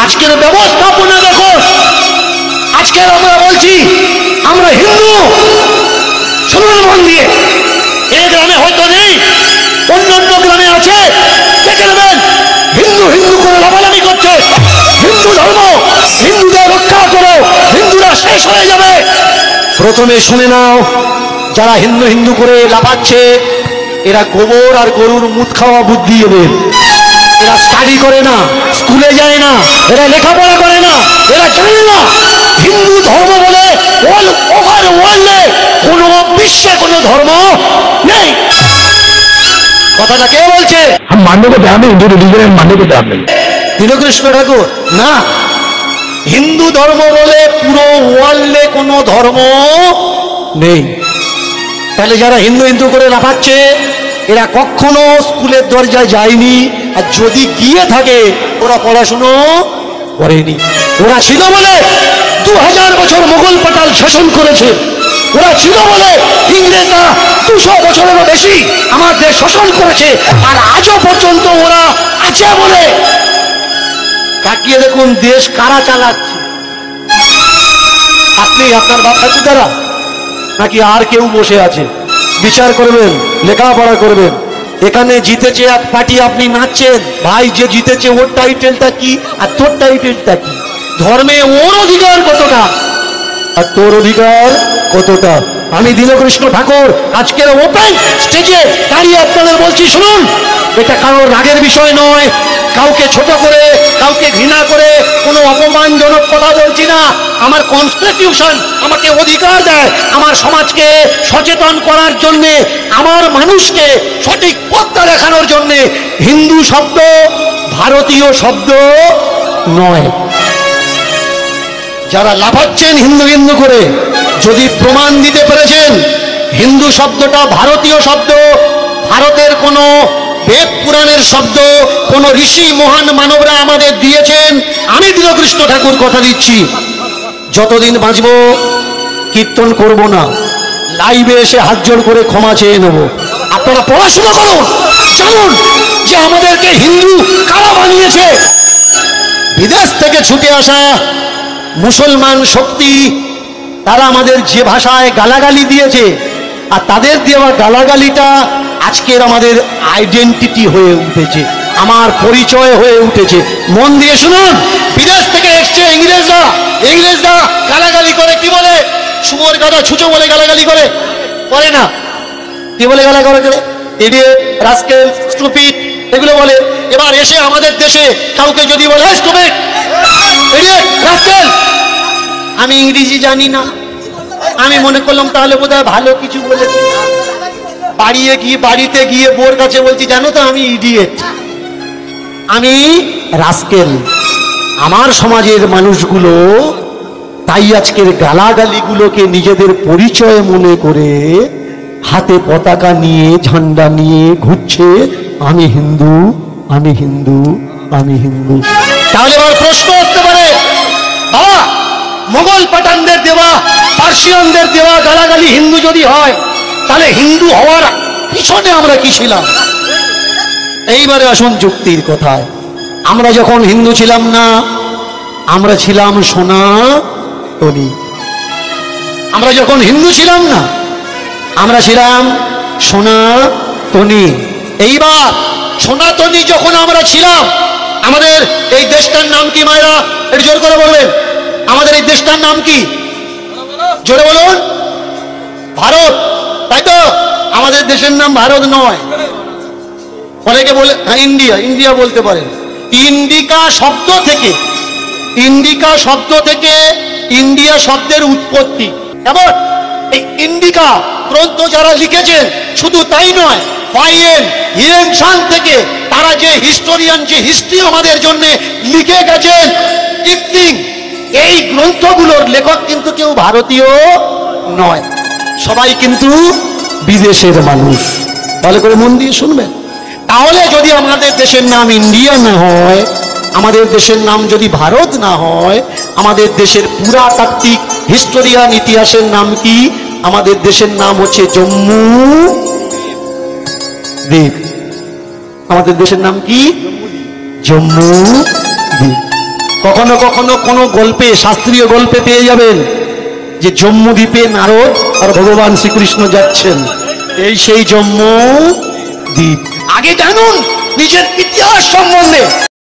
আজকের ব্যবস্থাপনা দেখো। আজকে আমরা বলছি আমরা হিন্দু, শুনুন মন দিয়ে, এই গ্রামে হয়তো নেই, অন্যান্য গ্রামে আছে, দেখে নেবেন হিন্দু হিন্দু করে লাফালাফি করছে। হিন্দু ধর্ম, হিন্দুদের রক্ষা করো, হিন্দুরা শেষ হয়ে যাবে। প্রথমে শুনে নাও, যারা হিন্দু হিন্দু করে লাফাচ্ছে এরা গোবর আর গরুর মুখ খাওয়া বুদ্ধি এদের। এরা স্টাডি করে না, স্কুলে যায় না, এরা লেখাপড়া করে না, এরা জানে না হিন্দু ধর্ম বলে অল ওভার ওয়ার্ল্ডে কোনো বিশ্বে কোনো ধর্ম নেই। কথাটা কে বলছে? हम मानने को तैयार नहीं, हिंदू रिलीजन मानने को तैयार नहीं। নীলকৃষ্ণ ঠাকুর না, হিন্দু ধর্ম বলে পুরো ওয়ার্ল্ডে কোনো ধর্ম নেই। তাহলে যারা হিন্দু হিন্দু করে লাফাচ্ছে এরা কখনো স্কুলের দরজায় যায়নি, আর যদি গিয়ে থাকে ওরা পড়াশুনো করেনি। ওরা ছিল বলে 2000 বছর মোগল পাটাল শাসন করেছে, ওরা ছিল বলে ইংরেজরা 200 বছরেরও বেশি আমার দেশ শাসন করেছে, আর আজও পর্যন্ত ওরা আছে বলে তাকিয়ে দেখুন দেশ কারা চালাচ্ছে। আপনি, আপনার বাপ ঠাকুরদারা, নাকি আর কেউ বসে আছে? বিচার করবেন, লেখাপড়া করবেন। এখানে জিতেছে এক পার্টি, আপনি নাচছেন, ভাই যে জিতেছে ওর টাইটেলটা কি আর তোর টাইটেলটা কি? ধর্মে ওর অধিকার কতটা আর তোর অধিকার কতটা? আমি নীলকৃষ্ণ ঠাকুর আজকের ওপেন স্টেজে দাঁড়িয়ে আপনাদের বলছি, শুনুন, এটা কারোর রাগের বিষয় নয়, কাউকে ছোট করে, কাউকে ঘৃণা করে কোনো অপমানজনক কথা বলছি না। আমার কনস্টিটিউশন আমাকে অধিকার দেয় আমার সমাজকে সচেতন করার জন্যে, আমার মানুষকে সঠিক পথটা দেখানোর জন্যে। হিন্দু শব্দ ভারতীয় শব্দ নয়। যারা লাফাচ্ছেন হিন্দু হিন্দু করে, যদি প্রমাণ দিতে পেরেছেন হিন্দু শব্দটা ভারতীয় শব্দ, ভারতের কোনো বেদ পুরাণের শব্দ, কোন ঋষি মহান মানবরা আমাদের দিয়েছেন, আমি নীলকৃষ্ণ ঠাকুর কথা দিচ্ছি যতদিন বাঁচব কীর্তন করব না, লাইভে এসে হাত জোড় করে ক্ষমা চেয়ে নেব। আপনারা পড়াশোনা করুন, জানুন যে আমাদেরকে হিন্দু কারা বানিয়েছে। বিদেশ থেকে ছুটে আসা মুসলমান শক্তি তারা আমাদের যে ভাষায় গালাগালি দিয়েছে, আর তাদের দেওয়া গালাগালিটা আজকের আমাদের আইডেন্টিটি হয়ে উঠেছে, আমার পরিচয় হয়ে উঠেছে। মন দিয়ে শুনুন, বিদেশ থেকে এসছে ইংরেজরা, ইংরেজরা গালাগালি করে, কি বলে? শুয়োর গাদা ছুঁচো বলে গালাগালি করে, করে না? কি বলে গালাগালি করে? ইডিয়েট, রাস্কেল, স্টুপিড, এগুলো বলে। এবার এসে আমাদের দেশে কাউকে যদি বলে স্টুপিড, ইডিয়েট, রাস্কেল, আমি ইংরেজি জানি না, আমি মনে করলাম তাহলে বোধহয় ভালো কিছু বলেছি, বাড়িতে গিয়ে বোর কাছে বলছি, জানো তো আমি ইডিয়েট, আমি রাস্কেল। আমার সমাজের মানুষগুলো তাই আজকের গালাগালিগুলোকে নিজেদের পরিচয় মনে করে হাতে পতাকা নিয়ে, ঝান্ডা নিয়ে ঘুরছে, আমি হিন্দু, আমি হিন্দু, আমি হিন্দু। তাহলে এবার প্রশ্ন আসতে পারে, বাবা মোগল পাঠানদের দেওয়া, পার্সিয়ানদের দেওয়া গালাগালি হিন্দু যদি হয়, তাহলে হিন্দু হওয়ার পিছনে আমরা কি ছিলাম? এইবারে আসুন যুক্তির কথায়। আমরা যখন হিন্দু ছিলাম না, আমরা ছিলাম সনাতনী। আমরা যখন হিন্দু ছিলাম না, আমরা ছিলাম সনাতনী। এইবার সনাতনী যখন আমরা ছিলাম, আমাদের এই দেশটার নাম কি মায়েরা? একটু জোর করে বলবেন, আমাদের এই দেশটার নাম কি? জোরে বলুন। ভারত, তাই তো? আমাদের দেশের নাম ভারত নয়, অনেকে বলে ইন্ডিয়া, ইন্ডিয়া বলতে পারেন। ইন্ডিকা শব্দ থেকে, ইন্ডিকা শব্দ থেকে ইন্ডিয়া শব্দের উৎপত্তি। কেমন? এই ইন্ডিকা গ্রন্থ যারা লিখেছেন, শুধু তাই নয়, ফাইয়েন, হিরেনশান থেকে তারা যে হিস্টোরিয়ান, যে হিস্ট্রি আমাদের জন্য লিখে গেছেন, কিপলিং, এই গ্রন্থগুলোর লেখক কিন্তু কেউ ভারতীয় নয়, সবাই কিন্তু বিদেশের মানুষ। ভালো করে মন দিয়ে শুনবেন। তাহলে যদি আমাদের দেশের নাম ইন্ডিয়া না হয়, আমাদের দেশের নাম যদি ভারত না হয়, আমাদের দেশের পুরাতাত্ত্বিক হিস্টোরিয়ান ইতিহাসের নাম কি? আমাদের দেশের নাম হচ্ছে জম্মু দ্বীপ। আমাদের দেশের নাম কি? জম্মু দ্বীপ। কখনো কখনো কোনো গল্পে, শাস্ত্রীয় গল্পে পেয়ে যাবেন যে জম্মু দ্বীপে নারদ আর ভগবান শ্রীকৃষ্ণ যাচ্ছেন। এই সেই জম্মু দ্বীপ। আগে জানুন নিজের ইতিহাস সম্বন্ধে।